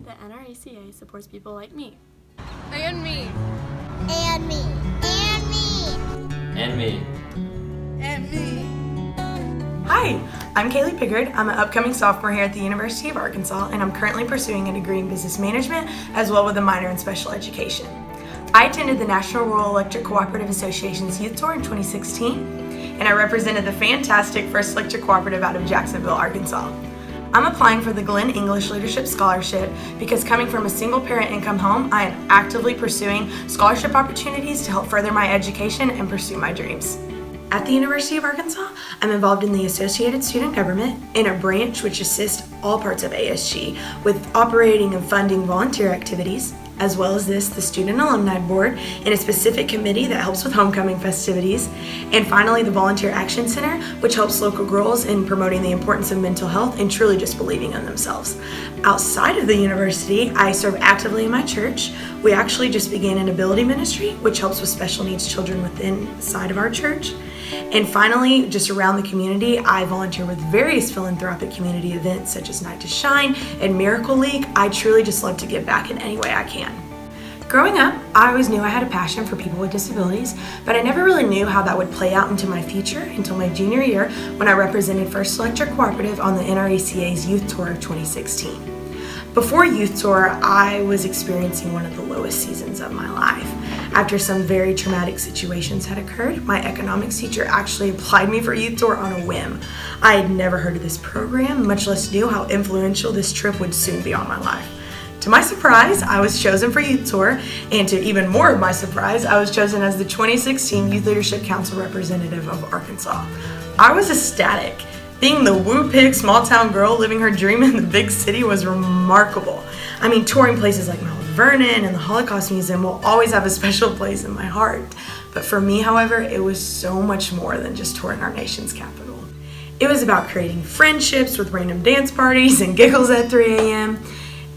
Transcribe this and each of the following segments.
The NRECA supports people like me. And me. And me. And me. And me. And me. Hi, I'm Kaylee Pickard. I'm an upcoming sophomore here at the University of Arkansas, and I'm currently pursuing a degree in business management as well with a minor in special education. I attended the National Rural Electric Cooperative Association's Youth Tour in 2016, and I represented the fantastic First Electric Cooperative out of Jacksonville, Arkansas. I'm applying for the Glenn English Leadership Scholarship because coming from a single parent income home, I am actively pursuing scholarship opportunities to help further my education and pursue my dreams. At the University of Arkansas, I'm involved in the Associated Student Government in a branch which assists all parts of ASG with operating and funding volunteer activities, as well as the Student Alumni Board in a specific committee that helps with homecoming festivities, and finally the Volunteer Action Center, which helps local girls in promoting the importance of mental health and truly just believing in themselves. Outside of the university, I serve actively in my church. We actually just began an ability ministry, which helps with special needs children inside of our church. And finally, just around the community, I volunteer with various philanthropic community events such as Night to Shine and Miracle League. I truly just love to give back in any way I can. Growing up, I always knew I had a passion for people with disabilities, but I never really knew how that would play out into my future until my junior year when I represented First Electric Cooperative on the NRECA's Youth Tour of 2016. Before Youth Tour, I was experiencing one of the lowest seasons of my life. After some very traumatic situations had occurred, my economics teacher actually applied me for Youth Tour on a whim. I had never heard of this program, much less knew how influential this trip would soon be on my life. To my surprise, I was chosen for Youth Tour, and to even more of my surprise, I was chosen as the 2016 Youth Leadership Council representative of Arkansas. I was ecstatic. Being the woo-pig small-town girl living her dream in the big city was remarkable. I mean, touring places like Mount Vernon and the Holocaust Museum will always have a special place in my heart. But for me, however, it was so much more than just touring our nation's capital. It was about creating friendships with random dance parties and giggles at 3 a.m.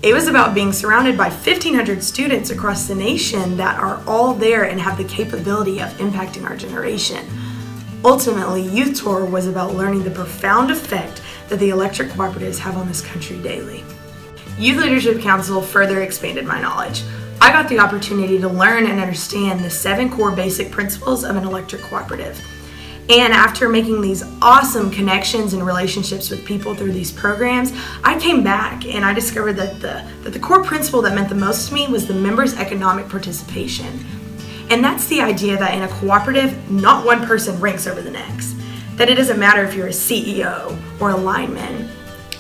It was about being surrounded by 1,500 students across the nation that are all there and have the capability of impacting our generation. Ultimately, Youth Tour was about learning the profound effect that the electric cooperatives have on this country daily. Youth Leadership Council further expanded my knowledge. I got the opportunity to learn and understand the 7 core basic principles of an electric cooperative. And after making these awesome connections and relationships with people through these programs, I came back and I discovered that the core principle that meant the most to me was the members' economic participation. And that's the idea that in a cooperative, not one person ranks over the next. That it doesn't matter if you're a CEO or a lineman.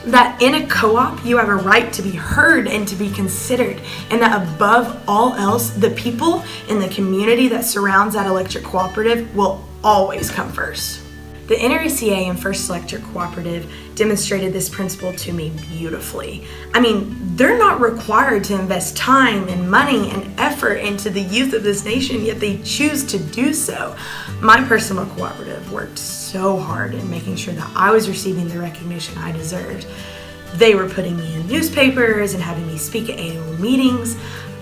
That in a co-op, you have a right to be heard and to be considered. And that above all else, the people in the community that surrounds that electric cooperative will always come first. The NRECA and First Electric Cooperative demonstrated this principle to me beautifully. I mean, they're not required to invest time and money and effort into the youth of this nation, yet they choose to do so. My personal cooperative worked so hard in making sure that I was receiving the recognition I deserved. They were putting me in newspapers and having me speak at annual meetings.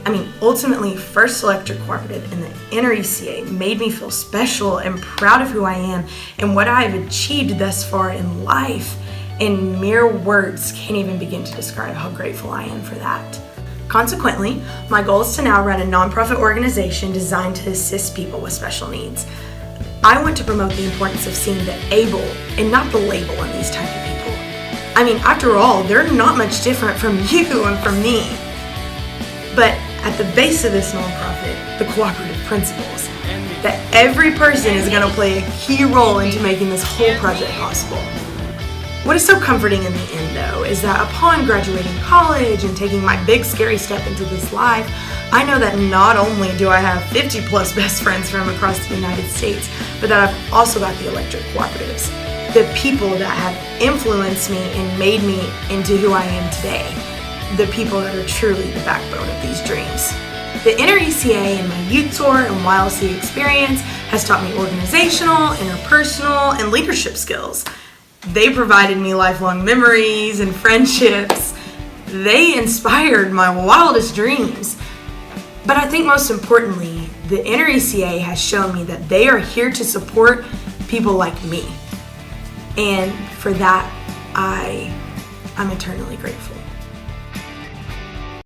I mean, ultimately, First Electric Cooperative and the NRECA made me feel special and proud of who I am and what I've achieved thus far in life. And mere words can't even begin to describe how grateful I am for that. Consequently, my goal is to now run a nonprofit organization designed to assist people with special needs. I want to promote the importance of seeing the able and not the label in these type of people. I mean, after all, they're not much different from you and from me. But at the base of this nonprofit, the cooperative principles, that every person is going to play a key role into making this whole project possible. What is so comforting in the end, though, is that upon graduating college and taking my big scary step into this life, I know that not only do I have 50 plus best friends from across the United States, but that I've also got the electric cooperatives, the people that have influenced me and made me into who I am today. The people that are truly the backbone of these dreams. The NRECA and my Youth Tour and YLC experience has taught me organizational, interpersonal, and leadership skills. They provided me lifelong memories and friendships. They inspired my wildest dreams. But I think most importantly, the NRECA has shown me that they are here to support people like me. And for that, I'm eternally grateful.